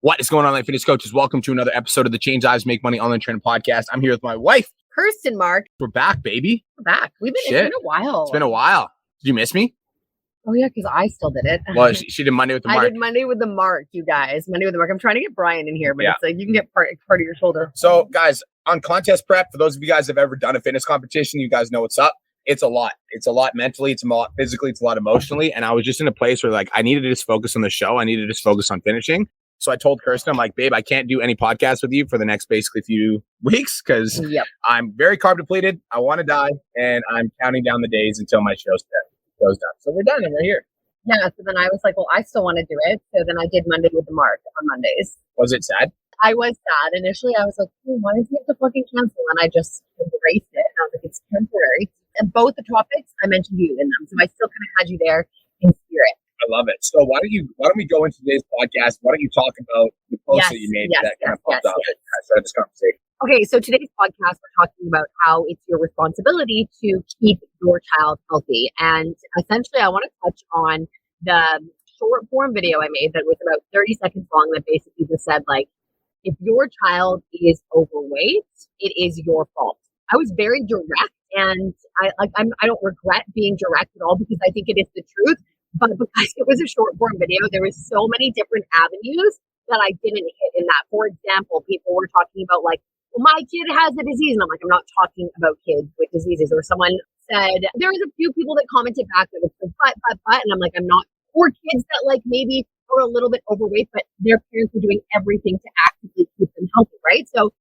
What is going on, Life Fitness Coaches? Welcome to another episode of the Change Lives Make Money Online Training Podcast. I'm here with my wife, Kirsten. Mark. We're back, baby. We're back. It's been a while. It's been a while. Did you miss me? Oh, yeah, because I still did it. Well, she did Monday with the Mark. I did Monday with the Mark, you guys. Monday with the Mark. I'm trying to get Brian in here, but it's like you can get part of your shoulder. So, guys, on contest prep, for those of you guys that have ever done a fitness competition, you guys know what's up. It's a lot. It's a lot mentally. It's a lot physically. It's a lot emotionally. And I was just in a place where, like, I needed to just focus on the show. I needed to just focus on finishing. So I told Kirsten, I'm like, babe, I can't do any podcasts with you for the next basically few weeks because I'm very carb depleted. I want to die, and I'm counting down the days until my show's done. So we're done, and we're here. Yeah. So then I was like, well, I still want to do it. So then I did Monday with the Mark on Mondays. Was it sad? I was sad. Initially, I was like, why does he have to fucking cancel? And I just embraced it. And I was like, it's temporary. And both the topics, I mentioned you in them. So I still kind of had you there in spirit. I love it. So why don't we go into today's podcast? Why don't you talk about the post that you made that kind of popped up and started this conversation? Okay, so today's podcast, we're talking about how it's your responsibility to keep your child healthy. And essentially, I want to touch on the short form video I made that was about 30 seconds long that basically just said, like, if your child is overweight, it is your fault. I was very direct, and I don't regret being direct at all because I think it is the truth. But because it was a short form video, there was so many different avenues that I didn't hit in that. For example, people were talking about like, well, my kid has a disease. And I'm like, I'm not talking about kids with diseases. Or someone said, there was a few people that commented back that was like, but. And I'm like, I'm not for kids that like maybe are a little bit overweight, but their parents are doing everything to actively keep them healthy, right? So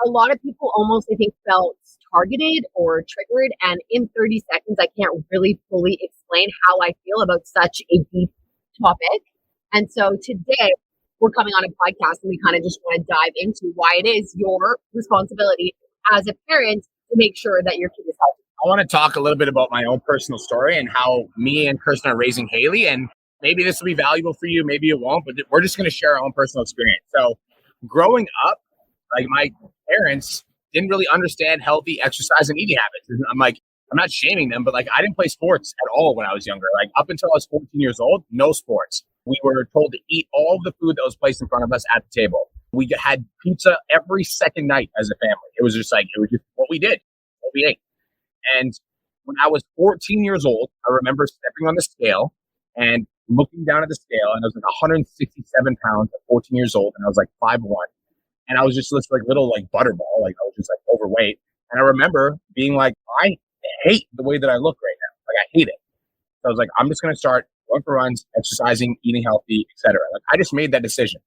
a lot of people almost, I think, felt targeted or triggered. And in 30 seconds, I can't really fully explain how I feel about such a deep topic. And so today we're coming on a podcast and we kind of just want to dive into why it is your responsibility as a parent to make sure that your kid is healthy. I want to talk a little bit about my own personal story and how me and Kirsten are raising Haley. And maybe this will be valuable for you, maybe it won't, but we're just going to share our own personal experience. So growing up, like my parents didn't really understand healthy exercise and eating habits. And I'm like, I'm not shaming them, but like I didn't play sports at all when I was younger. Like up until I was 14 years old, no sports. We were told to eat all of the food that was placed in front of us at the table. We had pizza every second night as a family. It was just what we did, what we ate. And when I was 14 years old, I remember stepping on the scale and looking down at the scale, and I was like 167 pounds at 14 years old, and I was like 5'1". And I was just this like little like butterball, like I was just like overweight. And I remember being like, I hate the way that I look right now. Like I hate it. So I was like, I'm just going to start going for runs, exercising, eating healthy, etc. Like I just made that decision.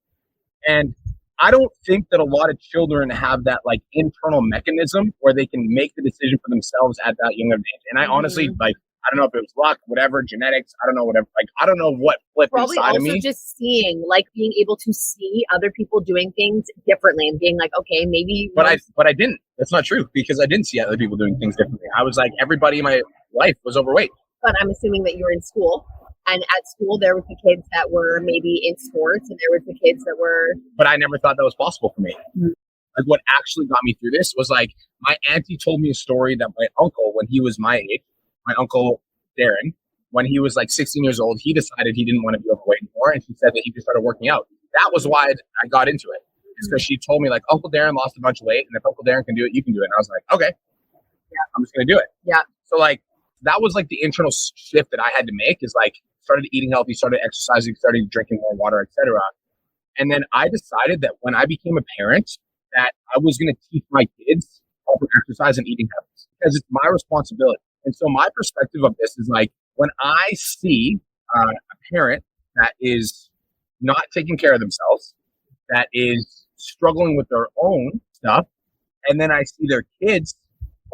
And I don't think that a lot of children have that like internal mechanism where they can make the decision for themselves at that young of age. And I honestly like, I don't know if it was luck, whatever, genetics, I don't know, whatever. Like, I don't know what flipped inside of me. Probably also just seeing, like being able to see other people doing things differently and being like, okay, maybe. But I didn't. That's not true because I didn't see other people doing things differently. I was like, everybody in my life was overweight. But I'm assuming that you were in school. And at school, there was the kids that were maybe in sports and there was the kids that were. But I never thought that was possible for me. Mm-hmm. Like what actually got me through this was like, my auntie told me a story that my uncle, when he was my age, my uncle Darren, when he was like 16 years old, he decided he didn't want to be overweight anymore. And she said that he just started working out. That was why I got into it. It's because she told me like, Uncle Darren lost a bunch of weight. And if Uncle Darren can do it, you can do it. And I was like, okay, I'm just going to do it. Yeah. So like, that was like the internal shift that I had to make is like, started eating healthy, started exercising, started drinking more water, etc. And then I decided that when I became a parent, that I was going to teach my kids proper exercise and eating habits because it's my responsibility. And so my perspective of this is like, when I see a parent that is not taking care of themselves, that is struggling with their own stuff, and then I see their kids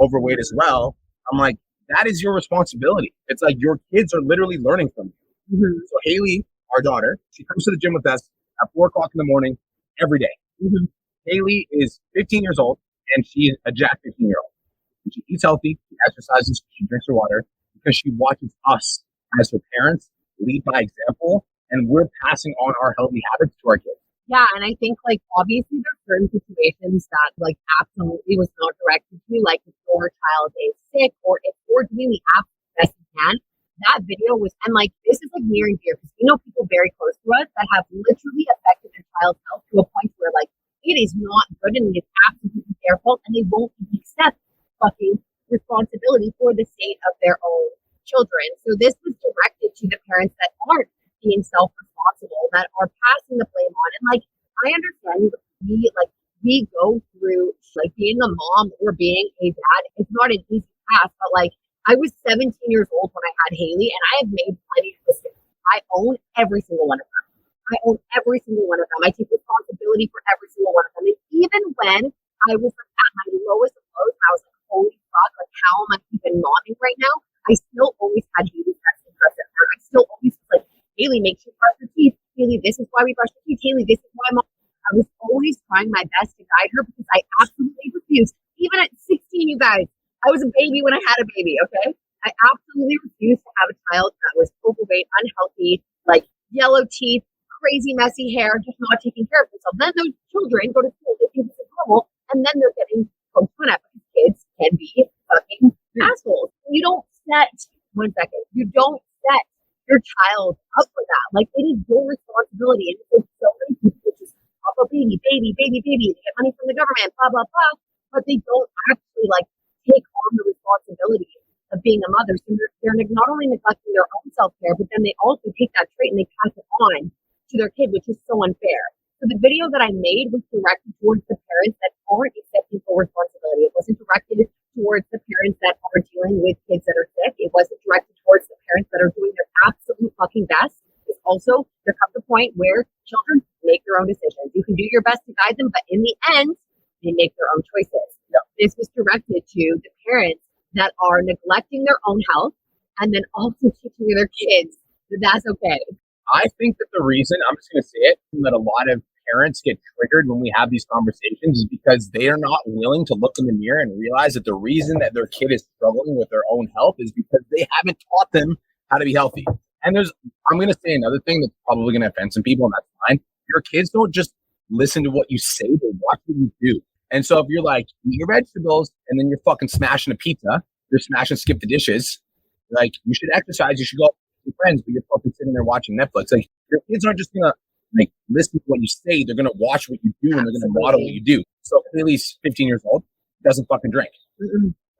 overweight as well, I'm like, that is your responsibility. It's like your kids are literally learning from you. Mm-hmm. So Haley, our daughter, she comes to the gym with us at 4 o'clock in the morning every day. Mm-hmm. Haley is 15 years old, and she is a jack 15-year-old. She eats healthy, she exercises, she drinks her water because she watches us as her parents lead by example, and we're passing on our healthy habits to our kids. Yeah, and I think like obviously there's certain situations that like absolutely was not directed to, like if your child is sick or if you're doing the absolute best you can. That video was, and like this is like near and dear because we know people very close to us that have literally affected their child's health to a point where like it is not good and it is absolutely their fault, and they won't even accept fucking responsibility for the state of their own children. So this was directed to the parents that aren't being self-responsible, that are passing the blame on. And like, I understand we go through like being a mom or being a dad. It's not an easy task, but like I was 17 years old when I had Haley, and I have made plenty of mistakes. I own every single one of them. I own every single one of them. I take responsibility for every single one of them. And even when I was like, at my lowest of lows, I was like, holy fuck, like how am I even momming right now? I still always had Haley's best interest at heart. I still always was like, Haley, make sure you brush your teeth. Haley, this is why we brush your teeth. Haley, this is why mom. I was always trying my best to guide her because I absolutely refused. Even at 16, you guys, I was a baby when I had a baby, okay? I absolutely refused to have a child that was overweight, unhealthy, like yellow teeth, crazy messy hair, just not taking care of themselves. Then those children go to school, they think this is normal, and then they're getting poked fun at because kids can be fucking assholes. You don't set you don't set your child up for that. Like it is your responsibility. And it's so many people that just pop up baby, they get money from the government, blah, blah, blah. But they don't actually like take on the responsibility of being a mother. So they're not only neglecting their own self-care, but then they also take that trait and they pass it on to their kid, which is so unfair. So the video that I made was directed towards the parents that aren't accepting full responsibility. It wasn't directed towards the parents that are dealing with kids that are sick. It wasn't directed towards the parents that are doing their absolute fucking best. It's also, there comes a point where children make their own decisions. You can do your best to guide them, but in the end, they make their own choices. Yeah. This was directed to the parents that are neglecting their own health and then also teaching their kids that that's okay. I think that the reason, I'm just going to say it, that a lot of parents get triggered when we have these conversations is because they are not willing to look in the mirror and realize that the reason that their kid is struggling with their own health is because they haven't taught them how to be healthy. And I'm going to say another thing that's probably going to offend some people, and that's fine. Your kids don't just listen to what you say, they watch what you do. And so if you're like, eat your vegetables, and then you're fucking smashing a pizza, you're smashing skip the dishes, like you should exercise, you should go out with your friends, but you're fucking sitting there watching Netflix. Like your kids aren't just going to like listen to what you say, they're going to watch what you do and they're going to model what you do. So Haley's 15 years old, doesn't fucking drink.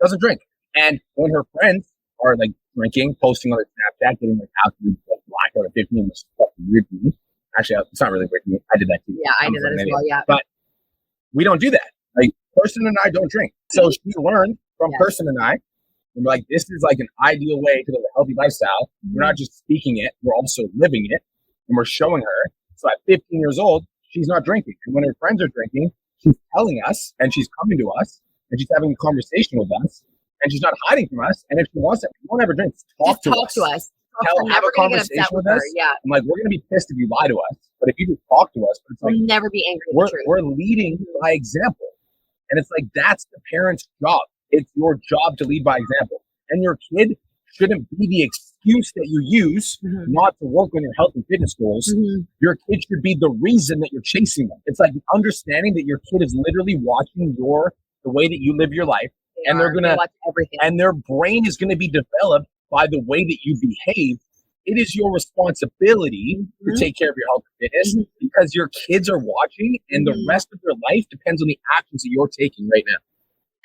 Doesn't drink. And when her friends are like drinking, posting on their Snapchat, getting like absolute like, blackout at 15 was fucking weird to me. Actually, it's not really weird to me. I did that too. Yeah, I did that as well, yeah. But we don't do that. Like, Kirsten and I don't drink. So she learned from Kirsten and I, and like, this is like an ideal way to live a healthy lifestyle. We're not just speaking it, we're also living it, and we're showing her. So at 15 years old, she's not drinking. And when her friends are drinking, she's telling us, and she's coming to us, and she's having a conversation with us, and she's not hiding from us. And if she wants it, we won't ever drink. Talk to us. Have a conversation with us. Yeah. I'm like, we're going to be pissed if you lie to us. But if you just talk to us, it's like, we'll never be angry. We're leading by example. And it's like, that's the parent's job. It's your job to lead by example. And your kid shouldn't be the excuse that you use not to work on your health and fitness goals. Your kid should be the reason that you're chasing them. It's like understanding that your kid is literally watching the way that you live your life. And they're going to watch everything. And their brain is going to be developed by the way that you behave. It is your responsibility to take care of your health and fitness because your kids are watching and the rest of their life depends on the actions that you're taking right now.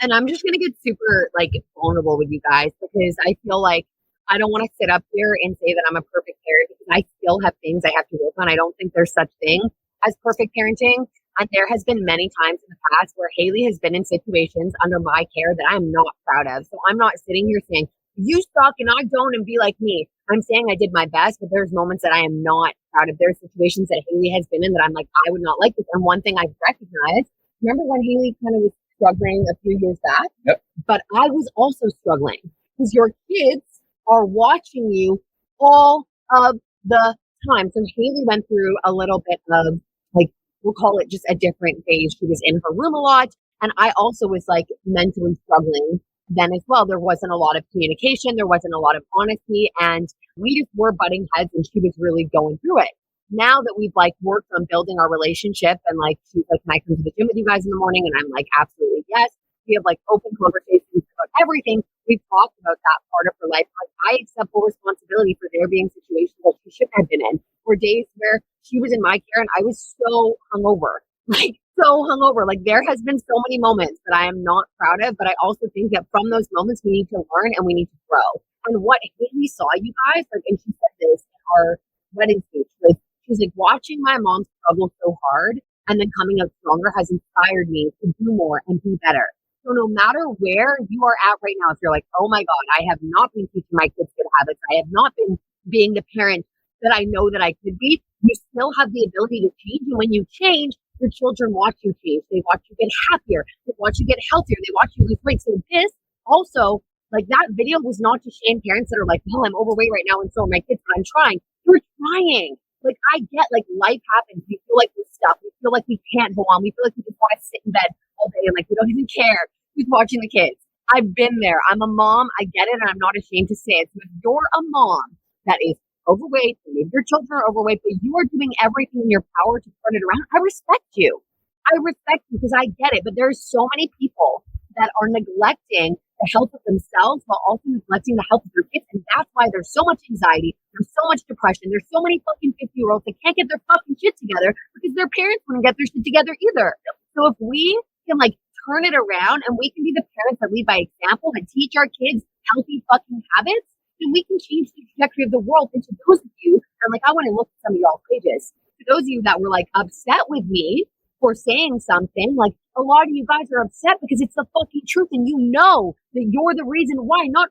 And I'm just going to get super like vulnerable with you guys because I feel like I don't want to sit up here and say that I'm a perfect parent because I still have things I have to work on. I don't think there's such thing as perfect parenting. And there has been many times in the past where Haley has been in situations under my care that I'm not proud of. So I'm not sitting here saying, you suck and I don't and be like me. I'm saying I did my best, but there's moments that I am not proud of. There's situations that Haley has been in that I'm like, I would not like this. And one thing I've recognized, remember when Haley kind of was struggling a few years back? Yep. But I was also struggling because your kids are watching you all of the time. So Haley went through a little bit of like, we'll call it just a different phase. She was in her room a lot. And I also was like mentally struggling then as well. There wasn't a lot of communication. There wasn't a lot of honesty. And we just were butting heads and she was really going through it. Now that we've like worked on building our relationship and like, she's like, can I come to the gym with you guys in the morning? And I'm like, absolutely yes. We have like open conversations about everything. We've talked about that part of her life. Like I accept full responsibility for there being situations that she shouldn't have been in, or days where she was in my care and I was so hungover, like so hungover. Like there has been so many moments that I am not proud of, but I also think that from those moments we need to learn and we need to grow. And what Haley saw, you guys, like, and she said this in our wedding speech, like she's like, watching my mom struggle so hard and then coming out stronger has inspired me to do more and be better. So no matter where you are at right now, if you're like, oh my God, I have not been teaching my kids good habits, I have not been being the parent that I know that I could be, you still have the ability to change. And when you change, your children watch you change. They watch you get happier. They watch you get healthier. They watch you lose weight. So this also, like that video was not to shame parents that are like, well, I'm overweight right now and so are my kids, but I'm trying. You're trying. Like I get like life happens. We feel like we're stuck. We feel like we can't go on. We feel like we just want to sit in bed all day and like we don't even care who's watching the kids. I've been there. I'm a mom. I get it. And I'm not ashamed to say it. So if you're a mom that is overweight, and maybe your children are overweight, but you are doing everything in your power to turn it around, I respect you. I respect you because I get it. But there's so many people that are neglecting the health of themselves while also neglecting the health of their kids. And that's why there's so much anxiety, there's so much depression, there's so many fucking 50-year-olds that can't get their fucking shit together because their parents wouldn't get their shit together either. So if we can like turn it around and we can be the parents that lead by example and teach our kids healthy fucking habits, then we can change the trajectory of the world. And to those of you, and like I want to look at some of y'all's pages, to those of you that were like upset with me for saying something, like a lot of you guys are upset because it's the fucking truth and you know that you're the reason why not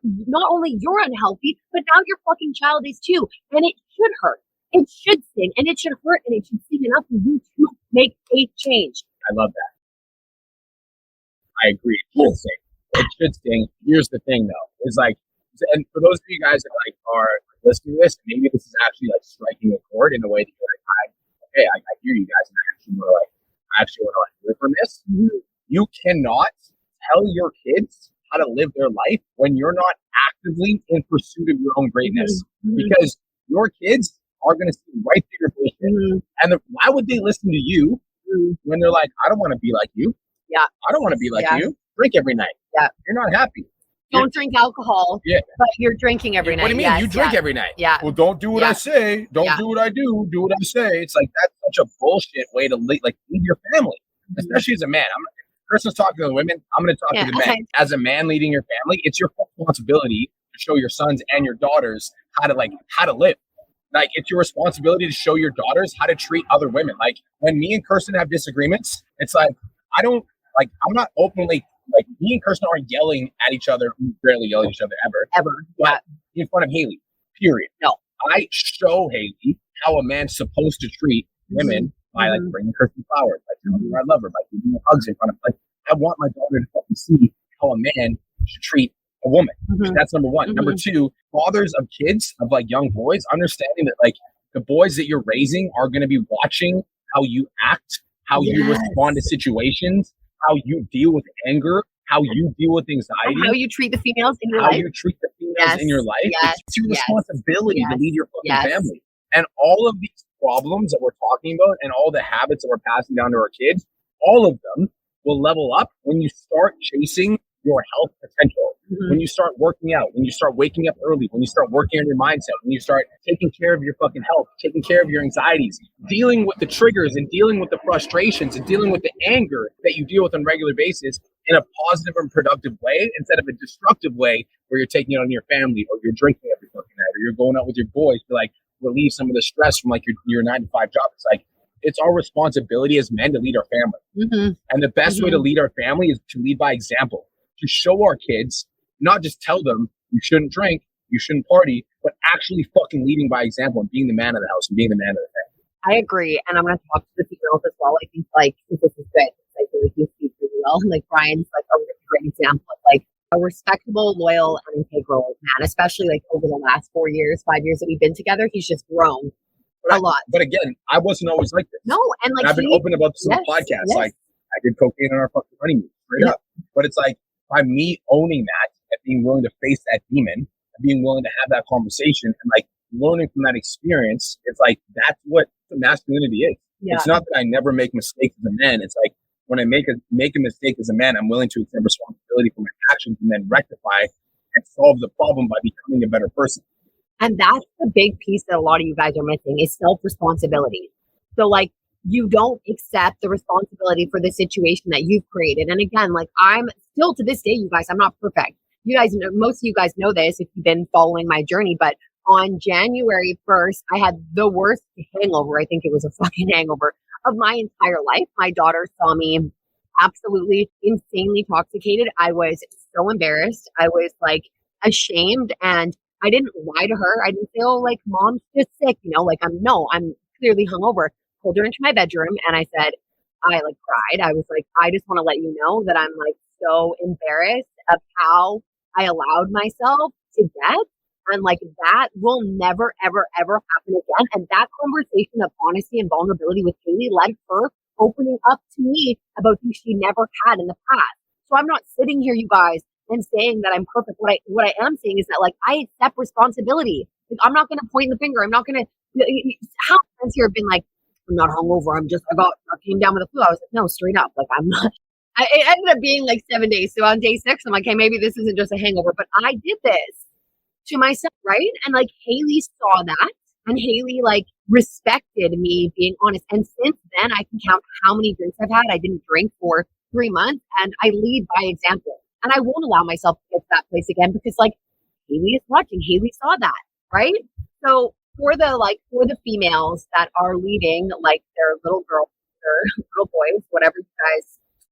only you're unhealthy, but now your fucking child is too. And it should hurt. It should sting and it should hurt and it should sting enough for you to make a change. I love that. I agree. It should sting. It should sting. Here's the thing though, is like, and for those of you guys that like are listening to this, maybe this is actually like striking a chord in a way that you're like, I hear you guys, and I actually want to live from this. Mm-hmm. You cannot tell your kids how to live their life when you're not actively in pursuit of your own greatness, mm-hmm. because your kids are going to see right through your bullshit. Mm-hmm. And why would they listen to you when they're like, I don't want to be like you. Yeah, I don't want to be like you. Drink every night. Yeah, you're not happy. Don't drink alcohol, but you're drinking every night. What do you mean? Yes, you drink every night. Yeah. Well, don't do what I say. Don't do what I do. Do what I say. It's like, that's such a bullshit way to lead your family, especially as a man. Kristen's talking to the women. I'm going to talk to the men. As a man leading your family, it's your responsibility to show your sons and your daughters how to live. Like, it's your responsibility to show your daughters how to treat other women. Like, when me and Kirsten have disagreements, it's like, I'm not openly, like, me and Kirsten aren't yelling at each other. We rarely yell at each other ever. But in front of Haley, period. No. I show Haley how a man's supposed to treat women by like bringing Kirsten flowers, by telling her I love her, by giving her hugs in front of, like, I want my daughter to fucking see how a man should treat a woman. Mm-hmm. That's number one. Mm-hmm. Number two, fathers of kids, of like young boys, understanding that like the boys that you're raising are going to be watching how you act, how you respond to situations, how you deal with anger, how you deal with anxiety, how you treat the females in your life. How you treat the females in your life. It's your responsibility to lead your fucking family. And all of these problems that we're talking about and all the habits that we're passing down to our kids, all of them will level up when you start chasing your health potential. Mm-hmm. When you start working out, when you start waking up early, when you start working on your mindset, when you start taking care of your fucking health, taking care of your anxieties, dealing with the triggers and dealing with the frustrations and dealing with the anger that you deal with on a regular basis in a positive and productive way instead of a destructive way where you're taking it on your family or you're drinking every fucking night or you're going out with your boys to like relieve some of the stress from like your 9 to 5 job. It's like, it's our responsibility as men to lead our family. Mm-hmm. And the best way to lead our family is to lead by example, to show our kids, not just tell them you shouldn't drink, you shouldn't party, but actually fucking leading by example and being the man of the house and being the man of the family. I agree. And I'm going to talk to the females as well. I think like this is good. I feel like you speak really well. Like Brian's like a really great example of like a respectable, loyal, and integral man, especially like over the last 5 years that we've been together. He's just grown a lot. But again, I wasn't always like this. No, and like I've been open about this on the podcast. Yes. Like I did cocaine on our fucking honeymoon, straight up. But it's like by me owning that and being willing to face that demon and being willing to have that conversation and like learning from that experience, it's like that's what masculinity is. Yeah. It's not that I never make mistakes as a man. It's like when I make a mistake as a man, I'm willing to accept responsibility for my actions and then rectify and solve the problem by becoming a better person. And that's the big piece that a lot of you guys are missing is self-responsibility. So like, you don't accept the responsibility for the situation that you've created. And again, like I'm still to this day, you guys, I'm not perfect. You guys know, most of you guys know this if you've been following my journey, but on January 1st, I had the worst hangover. I think it was a fucking hangover of my entire life. My daughter saw me absolutely insanely intoxicated. I was so embarrassed. I was like ashamed, and I didn't lie to her. I didn't say, oh, like mom's just sick, like I'm clearly hungover. Pulled her into my bedroom and I said, I like cried. I was like, I just want to let you know that I'm like so embarrassed of how I allowed myself to get. And like that will never, ever, ever happen again. And that conversation of honesty and vulnerability with Haley led her opening up to me about things she never had in the past. So I'm not sitting here, you guys, and saying that I'm perfect. What I am saying is that like I accept responsibility. Like I'm not going to point the finger. I'm not going to. How many friends here have been like, I'm not hungover. I came down with a flu. I was like, no, straight up. Like I'm not. It ended up being like 7 days. So on day 6, I'm like, hey, maybe this isn't just a hangover, but I did this to myself, right? And like Haley saw that, and Haley like respected me being honest. And since then, I can count how many drinks I've had. I didn't drink for 3 months, and I lead by example. And I won't allow myself to get to that place again because like Haley is watching. Haley saw that, right? So for the females that are leading like their little girls or little boys,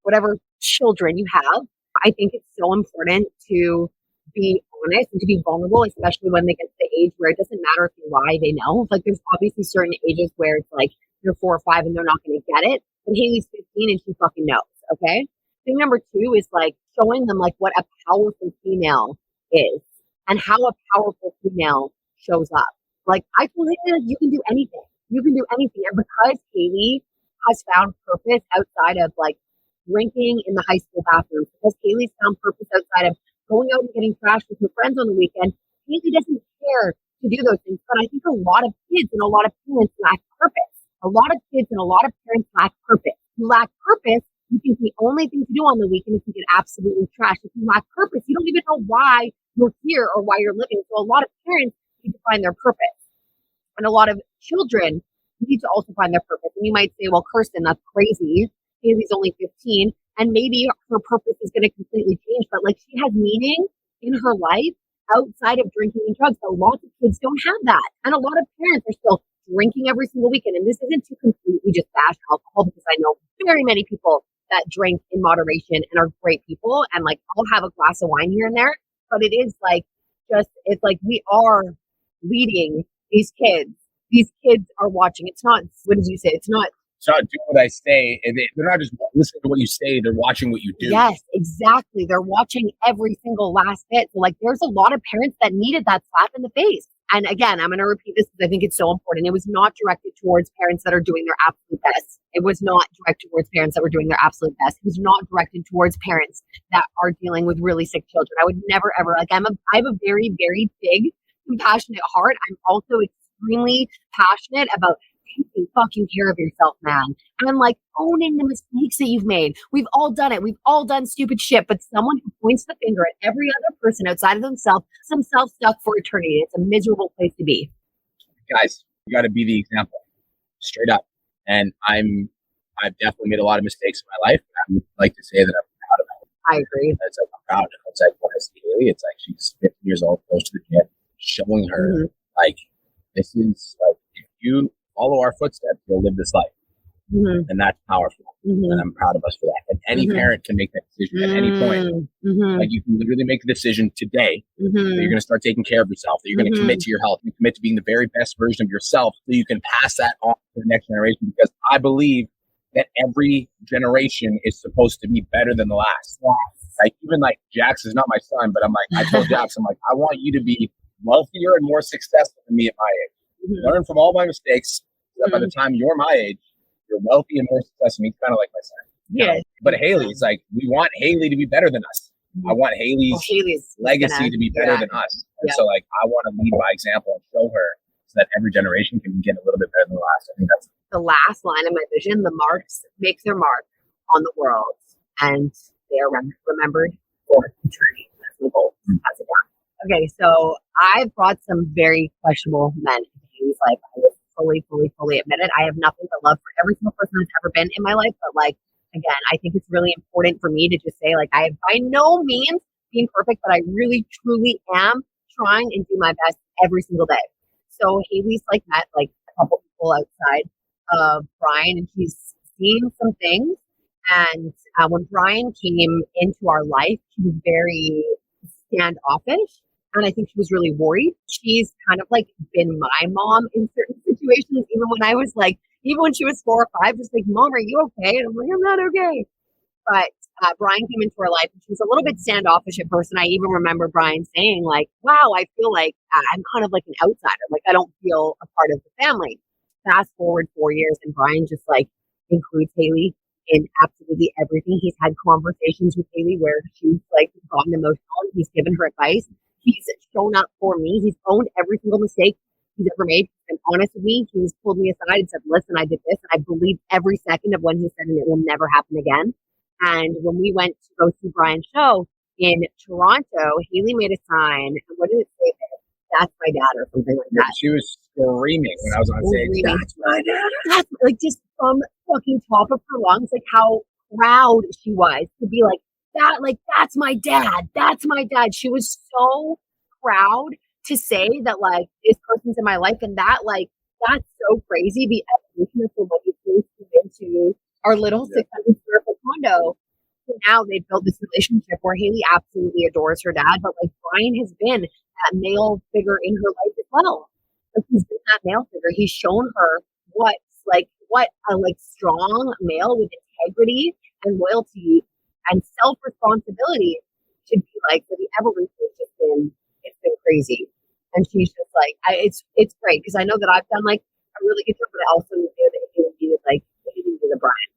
whatever children you have, I think it's so important to be honest and to be vulnerable, especially when they get to the age where it doesn't matter if you lie, they know. Like there's obviously certain ages where it's like they're 4 or 5 and they're not going to get it. But Haley's 15 and she fucking knows. Okay. Thing number 2 is like showing them like what a powerful female is and how a powerful female shows up. Like I told Haley, you can do anything. You can do anything. And because Haley has found purpose outside of like drinking in the high school bathrooms, because Haley's found purpose outside of going out and getting trashed with her friends on the weekend, Haley doesn't care to do those things. But I think a lot of kids and a lot of parents lack purpose. A lot of kids and a lot of parents lack purpose. You lack purpose, you think the only thing to do on the weekend is to get absolutely trashed. If you lack purpose, you don't even know why you're here or why you're living. So a lot of parents need to find their purpose. And a lot of children need to also find their purpose. And you might say, well, Kirsten, that's crazy. Haley's only 15. And maybe her purpose is going to completely change. But like she has meaning in her life outside of drinking and drugs. A lot of kids don't have that. And a lot of parents are still drinking every single weekend. And this isn't to completely just bash alcohol, because I know very many people that drink in moderation and are great people. And like, I'll have a glass of wine here and there. But it is like, it's like we are leading these kids. These kids are watching. It's not, what did you say? It's not do what I say. And they're not just listening to what you say, they're watching what you do. Yes, exactly. They're watching every single last bit. So like there's a lot of parents that needed that slap in the face. And again, I'm going to repeat this because I think it's so important. It was not directed towards parents that are doing their absolute best. It was not directed towards parents that were doing their absolute best. It was not directed towards parents that are dealing with really sick children. I would never, ever, like I have a very, very big, compassionate heart. I'm also extremely passionate about taking fucking care of yourself, man. And I'm like owning the mistakes that you've made. We've all done it. We've all done stupid shit, but someone who points the finger at every other person outside of themselves, themselves stuck for eternity. It's a miserable place to be. Guys, you got to be the example, straight up. And I've definitely made a lot of mistakes in my life. I would like to say that I'm proud of it. I agree. It's like I'm proud of it. It's like when I see Haley, it's like she's 15 years old, goes to the gym, showing her like this is like if you follow our footsteps, you'll live this life. And that's powerful. And I'm proud of us for that. And any parent can make that decision at any point. Like you can literally make the decision today that you're going to start taking care of yourself, that you're going to commit to your health, you commit to being the very best version of yourself so you can pass that on to the next generation. Because I believe that every generation is supposed to be better than the last. Like even like Jax is not my son, but I'm like, I told Jax, I'm like, I want you to be wealthier and more successful than me at my age. Learn from all my mistakes. So by the time you're my age, you're wealthy and more successful. He's kind of like my son. Yeah. But Haley's like, we want Haley to be better than us. I want Haley's legacy to be better than us. And so like, I want to lead by example and show her so that every generation can get a little bit better than the last. I think that's the last line of my vision. The marks make their mark on the world and they are remembered for eternity. That's my goal. Okay, so I've brought some very questionable men into Haley's life. I was fully admit it. I have nothing but love for every single person that's ever been in my life. But like, again, I think it's really important for me to just say, like, I have by no means being perfect, but I really, truly am trying and do my best every single day. So Haley's like met like a couple people outside of Brian, and she's seeing some things. And when Brian came into our life, she was very standoffish. And I think she was really worried. She's kind of like been my mom in certain situations, even when I was like, even when she was 4 or 5, just like, Mom, are you okay? And I'm like, I'm not okay. But Brian came into her life and she was a little bit standoffish at first. And I even remember Brian saying like, wow, I feel like I'm kind of like an outsider. Like I don't feel a part of the family. Fast forward 4 years and Brian just like includes Haley in absolutely everything. He's had conversations with Haley where she's like gotten emotional. He's given her advice. He's shown up for me. He's owned every single mistake he's ever made. He's been honest with me. He's pulled me aside and said, listen, I did this. And I believe every second of when he said, and it will never happen again. And when we went to go see Brian's show in Toronto, Haley made a sign. And what did it say? That's my dad or something like that. She was screaming when I was on stage. That's my dad. That's like just from fucking top of her lungs, like how proud she was to be like that. Like, that's my dad. That's my dad. She was so proud to say that, like, this person's in my life. And that, like, that's so crazy. The evolution of the way we into our little 600 square foot condo. So now they've built this relationship where Haley absolutely adores her dad, but like Brian has been that male figure in her life as well. Like he's been that male figure. He's shown her what a like strong male with integrity and loyalty and self responsibility should be like. So the evolution has just been crazy. And she's just like, it's great because I know that I've done like a really good job, but I also knew that it needed like the Brian.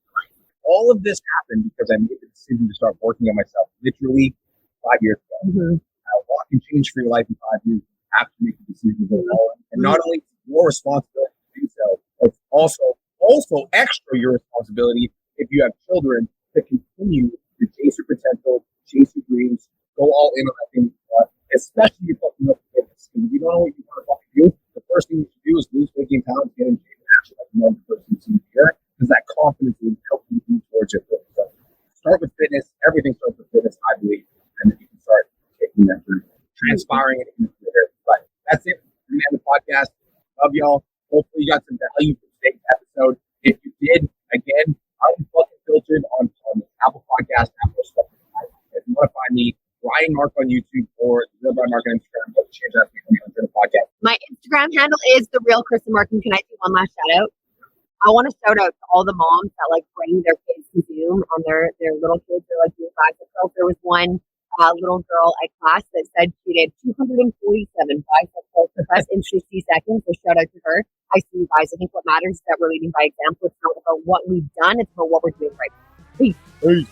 All of this happened because I made the decision to start working on myself literally 5 years ago. Mm-hmm. A lot can change for your life in 5 years. You have to make a decision to go forward. And not only your responsibility to do so, it's also extra your responsibility if you have children to continue to chase your potential, chase your dreams, go all in on that thing you want, especially if you're fucking up fitness. If you don't know what you want to fucking do, the first thing you should do is lose 15 pounds, get in shape, and actually like another person you've seen here. Because that confidence will help you move towards your goals. So start with fitness. Everything starts with fitness, I believe. And then you can start taking that through, transpiring it in the career. But that's it for the end of the podcast. Love y'all. Hopefully you got some value from today's episode. If you did, again, unfucking filtered on the Apple Podcast, Apple Spotify. If you want to find me, Brian Mark on YouTube or The Real Brian Mark on Instagram, go change that on the podcast. My Instagram handle is The Real Kristen Mark. And can I do one last shout out? I want to shout out to all the moms that like bring their kids to Zoom and their little kids are like doing bicep curls. There was one little girl at class that said she did 247 bicep curls the best in 60 seconds. So shout out to her. I see you guys. I think what matters is that we're leading by example. It's not about what we've done. It's about what we're doing right. Peace. Peace.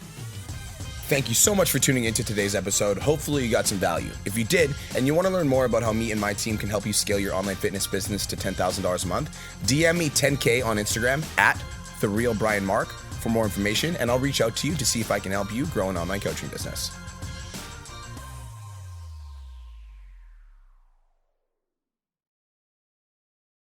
Thank you so much for tuning into today's episode. Hopefully you got some value. If you did, and you want to learn more about how me and my team can help you scale your online fitness business to $10,000 a month, DM me 10K on Instagram at The Real Brian Mark for more information, and I'll reach out to you to see if I can help you grow an online coaching business.